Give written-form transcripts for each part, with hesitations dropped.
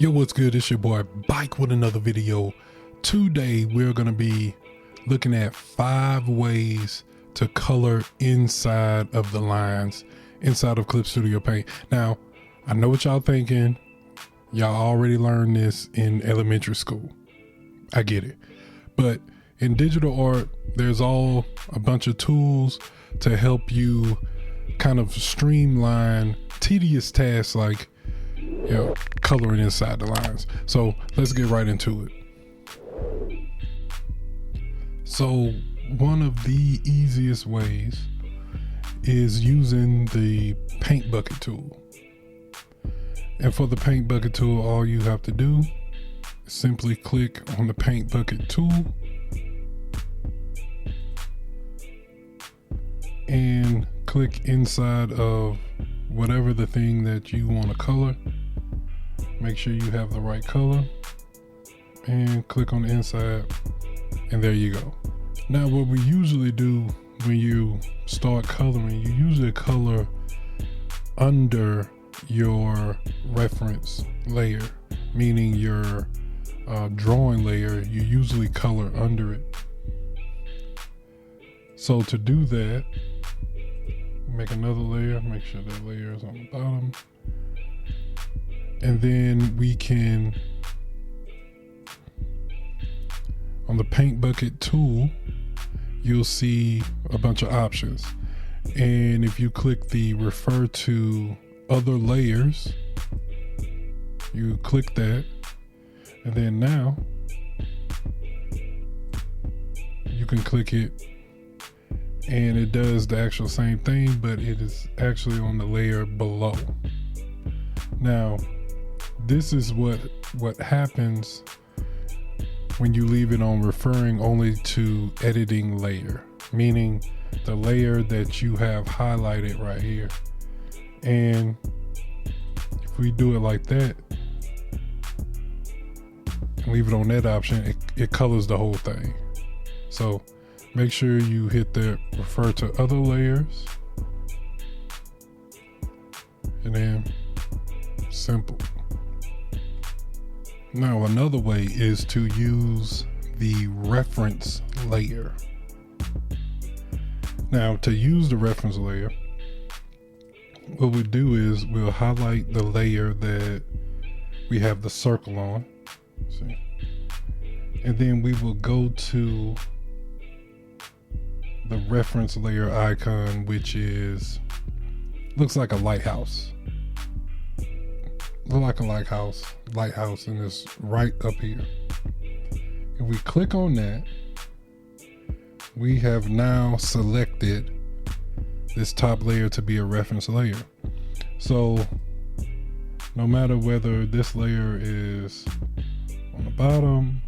Yo, what's good? It's your boy Bike with another video. Today we're going to be looking at 5 ways to color inside of the lines inside of Clip Studio Paint. Now, I know what y'all thinking. Y'all already learned this in elementary school. I get it. But in digital art, there's a bunch of tools to help you kind of streamline tedious tasks like coloring inside the lines. So let's get right into it. So one of the easiest ways is using the paint bucket tool. And for the paint bucket tool, all you have to do is simply click on the paint bucket tool and click inside of whatever the thing that you want to color. Make sure you have the right color and click on the inside, and there you go. Now what we usually do when you start coloring, you usually color under your reference layer, meaning your drawing layer, you usually color under it. So to do that, make another layer, make sure that layer is on the bottom. And then we can, on the paint bucket tool, you'll see a bunch of options. And if you click the refer to other layers, you click that. And then now you can click it and it does the actual same thing, but it is actually on the layer below. Now, this is what happens when you leave it on referring only to editing layer, meaning the layer that you have highlighted right here. And if we do it like that, and leave it on that option, it colors the whole thing. So make sure you hit the refer to other layers, and then simple. Now another way is to use the reference layer. Now to use the reference layer, what we do is we'll highlight the layer that we have the circle on, see? And then we will go to the reference layer icon, which looks like a lighthouse. Look like a lighthouse, and it's right up here. If we click on that, we have now selected this top layer to be a reference layer. So no matter whether this layer is on the bottom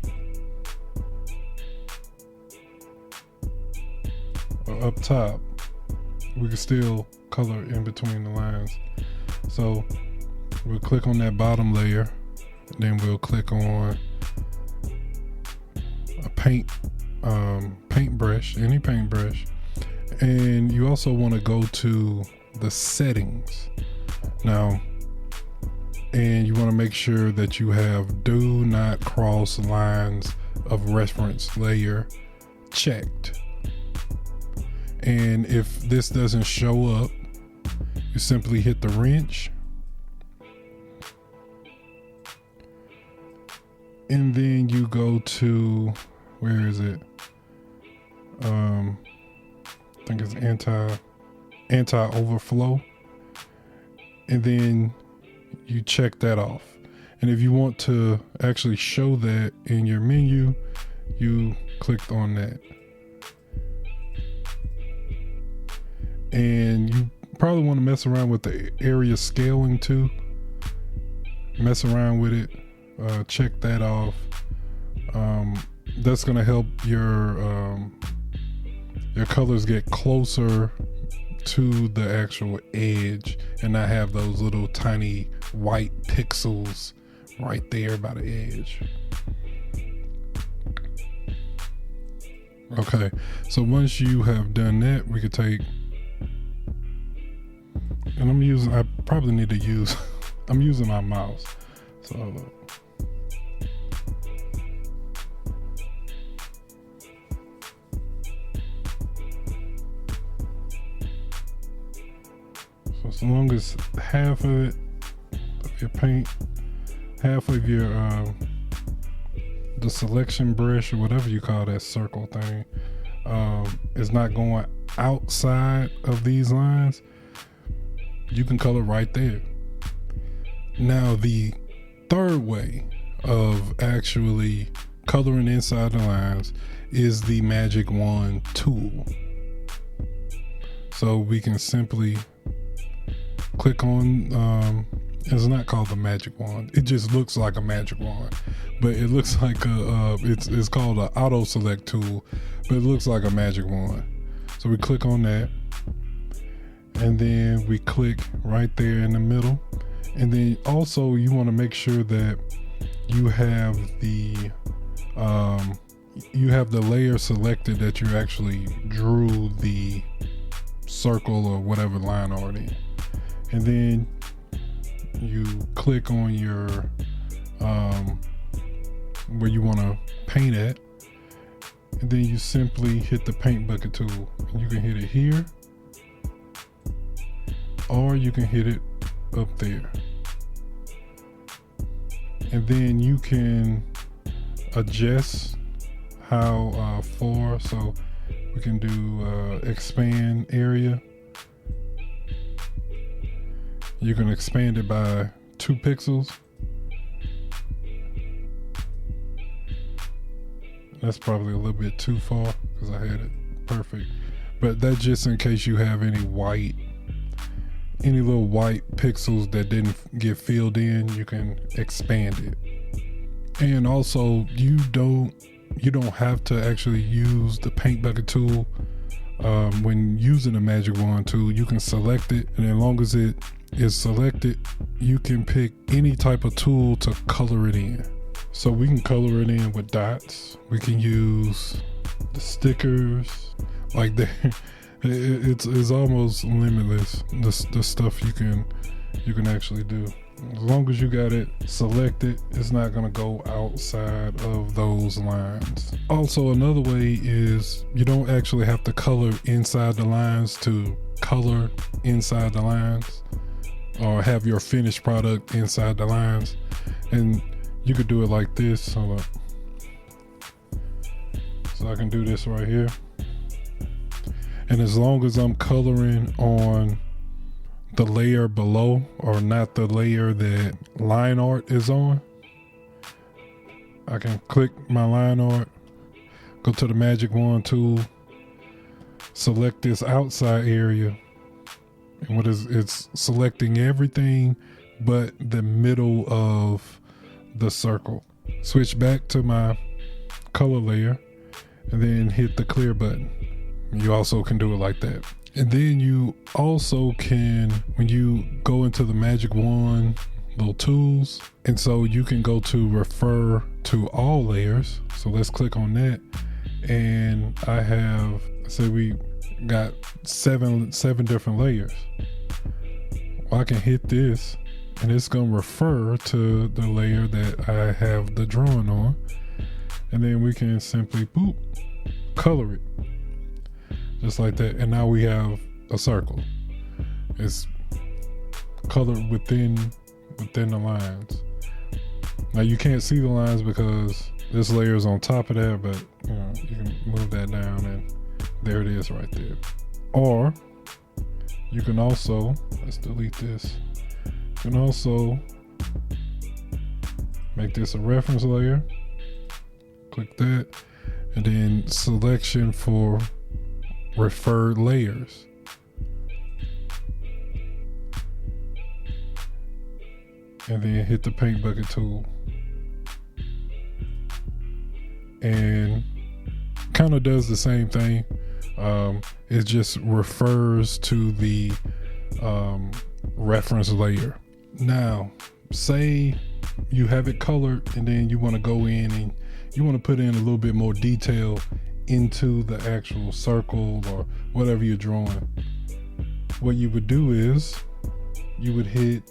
or up top, we can still color in between the lines. So we'll click on that bottom layer, and then we'll click on a paintbrush, any paintbrush. And you also want to go to the settings now, and you want to make sure that you have do not cross lines of reference layer checked. And if this doesn't show up, you simply hit the wrench, and then you go to, where is it? I think it's anti-overflow. And then you check that off. And if you want to actually show that in your menu, you clicked on that. And you probably want to mess around with the area scaling too. Mess around with it. Check that off. That's going to help your colors get closer to the actual edge and not have those little tiny white pixels right there by the edge. Okay, so once you have done that, we could take, and I probably need to use, I'm using my mouse. So hold up. So as long as half of it, of your paint, half of your the selection brush or whatever you call that circle thing, is not going outside of these lines, you can color right there. Now the third way of actually coloring inside the lines is the Magic Wand tool. So we can simply click on, it's not called the Magic Wand, it just looks like a magic wand, but it looks like a it's called an auto select tool, but it looks like a magic wand. So we click on that, and then we click right there in the middle, and then also you want to make sure that you have the layer selected that you actually drew the circle or whatever line art in, and then you click on your where you want to paint at, and then you simply hit the paint bucket tool. You can hit it here, or you can hit it up there, and then you can adjust how far. So we can do expand area. You can expand it by 2 pixels. That's probably a little bit too far because I had it perfect. But that's just in case you have any little white pixels that didn't get filled in, you can expand it. And also you don't have to actually use the paint bucket tool when using the Magic Wand tool. You can select it, and as long as it is selected, you can pick any type of tool to color it in. So we can color it in with dots. We can use the stickers, like that. It's almost limitless, the stuff you can actually do. As long as you got it selected, it's not gonna go outside of those lines. Also, another way is you don't actually have to color inside the lines to color inside the lines, or have your finished product inside the lines. And you could do it like this. Hold up. So I can do this right here. And as long as I'm coloring on the layer below, or not the layer that line art is on, I can click my line art, go to the Magic Wand tool, select this outside area, and it's selecting everything but the middle of the circle. Switch back to my color layer and then hit the clear button. You also can do it like that. And then you also can, when you go into the Magic Wand little tools, and so you can go to refer to all layers. So let's click on that, and I have, say we got seven different layers. Well, I can hit this and it's gonna refer to the layer that I have the drawing on, and then we can simply boop, color it just like that, and now we have a circle. It's colored within the lines. Now you can't see the lines because this layer is on top of that, but you know, you can move that down and there it is right there. Or you can also, let's delete this, you can also make this a reference layer, click that, and then selection for referred layers. And then hit the paint bucket tool. And kind of does the same thing. It just refers to the reference layer. Now, say you have it colored and then you want to go in and you want to put in a little bit more detail into the actual circle or whatever you're drawing. What you would do is you would hit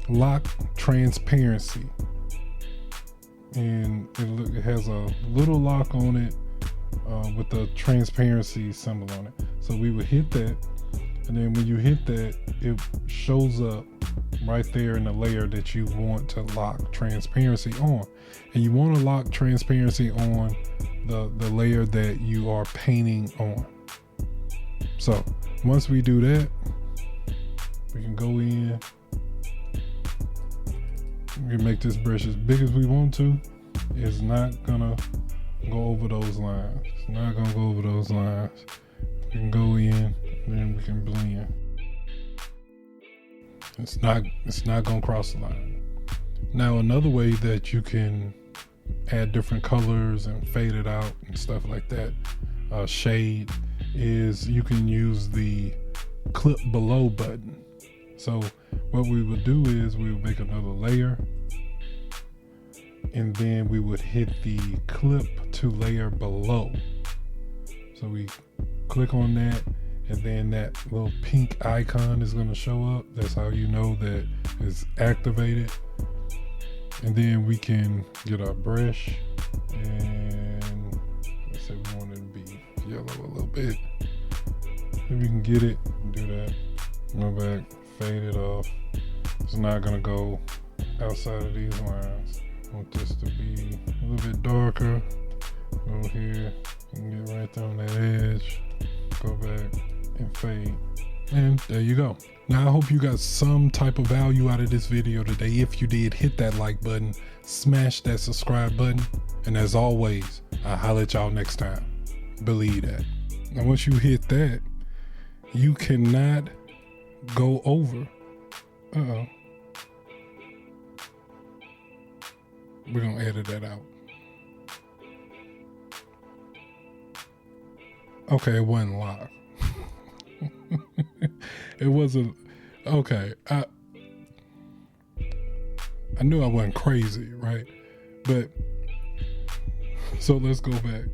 lock transparency, and it has a little lock on it with the transparency symbol on it. So we would hit that, and then when you hit that, it shows up right there in the layer that you want to lock transparency on. And you want to lock transparency on the layer that you are painting on. So once we do that, we can go in. We can make this brush as big as we want to. It's not gonna go over those lines. It's not gonna go over those lines. We can go in, and then we can blend. It's not gonna cross the line. Now another way that you can add different colors and fade it out and stuff like that, shade, is you can use the clip below button. So what we would do is we would make another layer, and then we would hit the clip to layer below. So we click on that, and then that little pink icon is going to show up. That's how you know that it's activated. And then we can get our brush, and let's say we want it to be yellow a little bit. If we can get it, do that. Go back, fade it off. It's not going to go outside of these lines. I want this to be a little bit darker. Go here and get right there on that edge. Go back and fade. And there you go. Now I hope you got some type of value out of this video today. If you did, hit that like button, smash that subscribe button, and as always, I'll holler at y'all next time. Believe that. Now once you hit that, you cannot go over. Uh-oh. We're gonna edit that out. Okay, it wasn't live. It wasn't. Okay, I knew I wasn't crazy, right? But so let's go back.